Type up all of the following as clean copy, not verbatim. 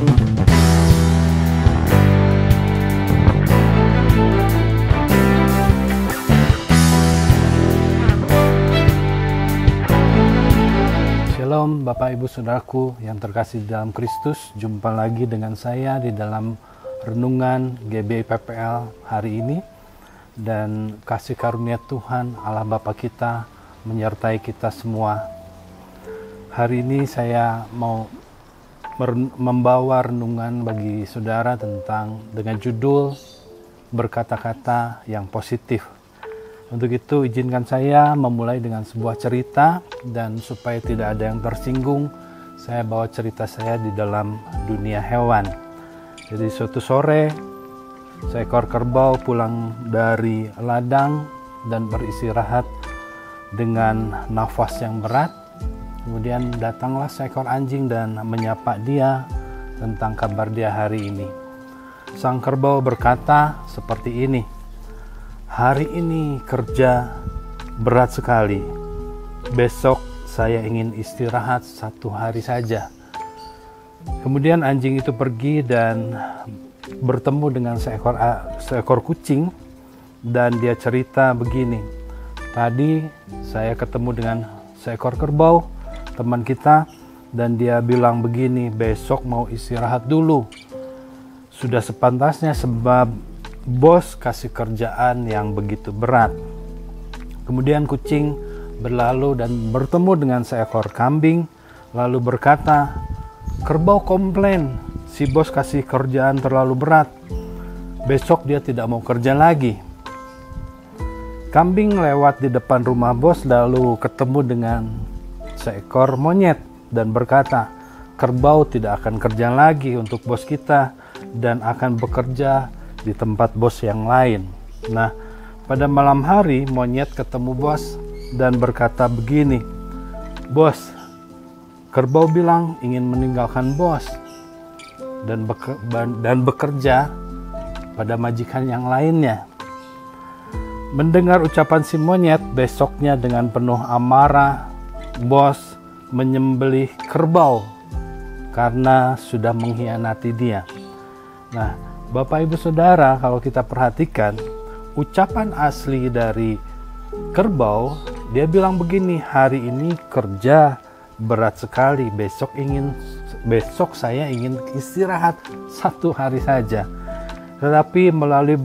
Shalom Bapak Ibu Saudaraku yang terkasih dalam Kristus. Jumpa lagi dengan saya di dalam renungan GBI PPL hari ini. Dan kasih karunia Tuhan Allah Bapa kita menyertai kita semua. Hari ini saya mau membawa renungan bagi saudara dengan judul berkata-kata yang positif. Untuk itu izinkan saya memulai dengan sebuah cerita, dan supaya tidak ada yang tersinggung, saya bawa cerita saya di dalam dunia hewan. Jadi suatu sore, seekor kerbau pulang dari ladang dan beristirahat dengan nafas yang berat. Kemudian datanglah seekor anjing dan menyapa dia tentang kabar dia hari ini. Sang kerbau berkata seperti ini, "Hari ini kerja berat sekali. Besok saya ingin istirahat 1 hari saja." Kemudian anjing itu pergi dan bertemu dengan seekor kucing, dan dia cerita begini, "Tadi saya ketemu dengan seekor kerbau, teman kita, dan dia bilang begini, besok mau istirahat dulu. Sudah sepantasnya sebab bos kasih kerjaan yang begitu berat." Kemudian kucing berlalu dan bertemu dengan seekor kambing, lalu berkata, "Kerbau komplain, si bos kasih kerjaan terlalu berat. Besok dia tidak mau kerja lagi." Kambing lewat di depan rumah bos lalu ketemu dengan seekor monyet dan berkata, "Kerbau tidak akan kerja lagi untuk bos kita dan akan bekerja di tempat bos yang lain." Nah, pada malam hari monyet ketemu bos dan berkata begini, "Bos, kerbau bilang ingin meninggalkan bos dan bekerja pada majikan yang lainnya." Mendengar ucapan si monyet, besoknya dengan penuh amarah, bos menyembelih kerbau karena sudah mengkhianati dia. Nah, Bapak Ibu Saudara, kalau kita perhatikan ucapan asli dari kerbau, dia bilang begini, "Hari ini kerja berat sekali, besok saya ingin istirahat 1 hari saja." Tetapi melalui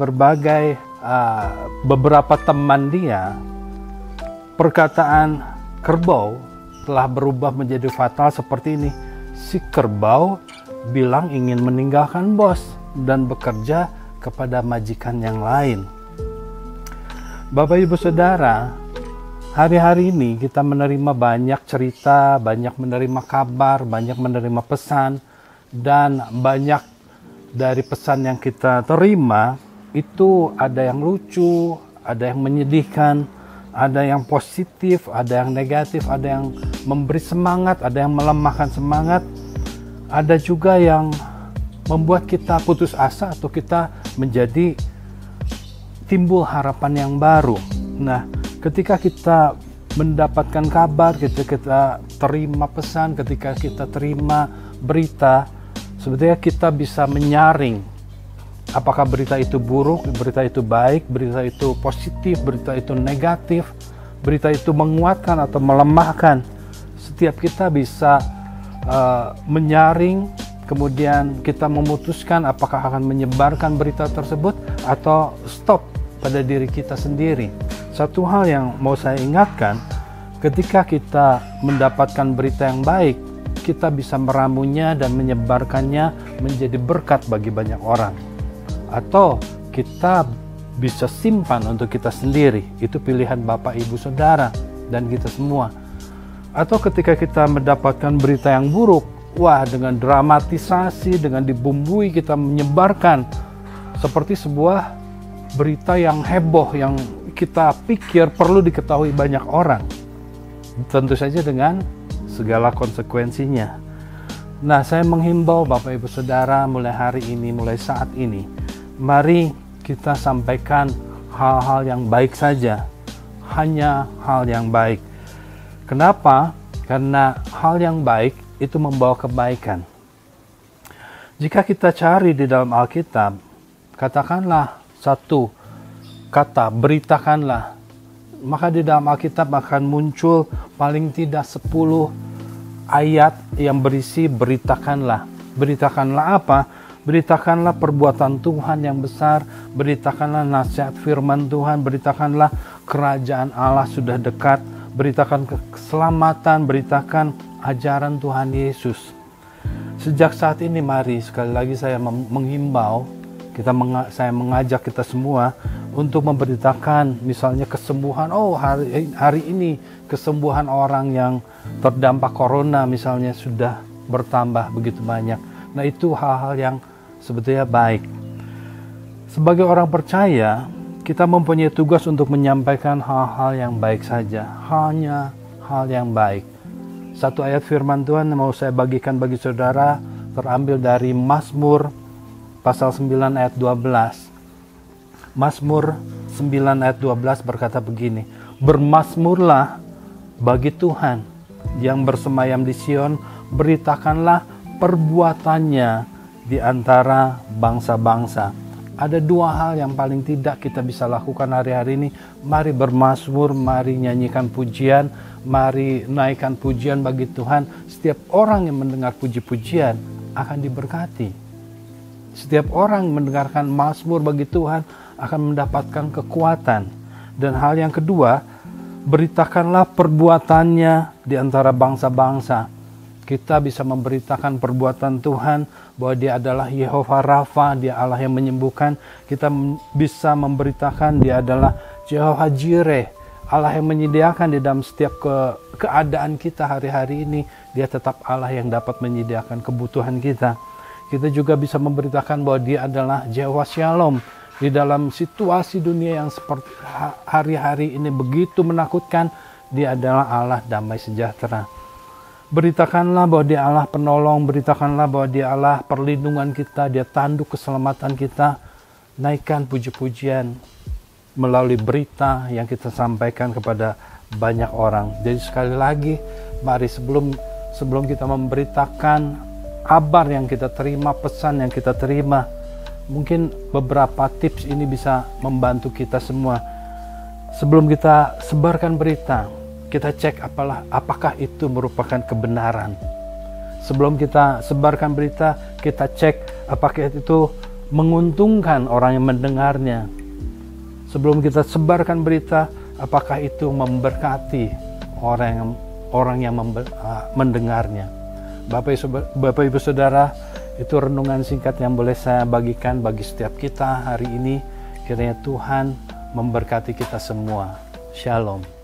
beberapa teman dia, perkataan kerbau telah berubah menjadi fatal seperti ini. Si kerbau bilang ingin meninggalkan bos dan bekerja kepada majikan yang lain. Bapak Ibu Saudara, hari-hari ini kita menerima banyak cerita, banyak menerima kabar, banyak menerima pesan, dan banyak dari pesan yang kita terima itu ada yang lucu, ada yang menyedihkan, ada yang positif, ada yang negatif, ada yang memberi semangat, ada yang melemahkan semangat, ada juga yang membuat kita putus asa atau kita menjadi timbul harapan yang baru. Nah, ketika kita mendapatkan kabar, ketika kita terima pesan, ketika kita terima berita, sebetulnya kita bisa menyaring apakah berita itu buruk, berita itu baik, berita itu positif, berita itu negatif, berita itu menguatkan atau melemahkan. Setiap kita bisa menyaring, kemudian kita memutuskan apakah akan menyebarkan berita tersebut atau stop pada diri kita sendiri. Satu hal yang mau saya ingatkan, ketika kita mendapatkan berita yang baik, kita bisa meramunya dan menyebarkannya menjadi berkat bagi banyak orang. Atau kita bisa simpan untuk kita sendiri. Itu pilihan Bapak Ibu Saudara dan kita semua. Atau ketika kita mendapatkan berita yang buruk, wah, dengan dramatisasi, dengan dibumbui kita menyebarkan seperti sebuah berita yang heboh yang kita pikir perlu diketahui banyak orang. Tentu saja dengan segala konsekuensinya. Nah, saya menghimbau Bapak Ibu Saudara mulai hari ini, mulai saat ini, mari kita sampaikan hal-hal yang baik saja, hanya hal yang baik. Kenapa? Karena hal yang baik itu membawa kebaikan. Jika kita cari di dalam Alkitab, katakanlah satu kata, beritakanlah. Maka di dalam Alkitab akan muncul paling tidak 10 ayat yang berisi beritakanlah. Beritakanlah apa? Beritakanlah perbuatan Tuhan yang besar, beritakanlah nasihat firman Tuhan, beritakanlah kerajaan Allah sudah dekat, beritakan keselamatan, beritakan ajaran Tuhan Yesus. Sejak saat ini mari sekali lagi saya menghimbau, saya mengajak kita semua untuk memberitakan misalnya kesembuhan. Hari ini kesembuhan orang yang terdampak corona misalnya sudah bertambah begitu banyak. Nah, itu hal-hal yang sebetulnya baik. Sebagai orang percaya, kita mempunyai tugas untuk menyampaikan hal-hal yang baik saja. Hanya hal yang baik. Satu ayat firman Tuhan yang mau saya bagikan bagi saudara terambil dari Mazmur pasal 9 ayat 12. Mazmur 9 ayat 12 berkata begini, "Bermazmurlah bagi Tuhan yang bersemayam di Sion, beritakanlah perbuatannya di antara bangsa-bangsa." Ada dua hal yang paling tidak kita bisa lakukan hari-hari ini. Mari bermazmur, mari nyanyikan pujian, mari naikkan pujian bagi Tuhan. Setiap orang yang mendengar puji-pujian akan diberkati. Setiap orang yang mendengarkan mazmur bagi Tuhan akan mendapatkan kekuatan. Dan hal yang kedua, beritakanlah perbuatannya di antara bangsa-bangsa. Kita bisa memberitakan perbuatan Tuhan bahwa Dia adalah Yehova Rafa, Dia Allah yang menyembuhkan. Kita bisa memberitakan Dia adalah Jehovah Jireh, Allah yang menyediakan di dalam setiap keadaan kita hari-hari ini. Dia tetap Allah yang dapat menyediakan kebutuhan kita. Kita juga bisa memberitakan bahwa Dia adalah Jehovah Shalom. Di dalam situasi dunia yang seperti hari-hari ini begitu menakutkan, Dia adalah Allah damai sejahtera. Beritakanlah bahwa Dia Allah penolong, beritakanlah bahwa Dia Allah perlindungan kita, Dia tanduk keselamatan kita. Naikkan puji-pujian melalui berita yang kita sampaikan kepada banyak orang. Jadi sekali lagi, mari sebelum kita memberitakan kabar yang kita terima, pesan yang kita terima, mungkin beberapa tips ini bisa membantu kita semua. Sebelum kita sebarkan berita, kita cek apakah itu merupakan kebenaran. Sebelum kita sebarkan berita, kita cek apakah itu menguntungkan orang yang mendengarnya. Sebelum kita sebarkan berita, apakah itu memberkati orang yang mendengarnya. Bapak Ibu Saudara, itu renungan singkat yang boleh saya bagikan bagi setiap kita hari ini. Kiranya Tuhan memberkati kita semua. Shalom.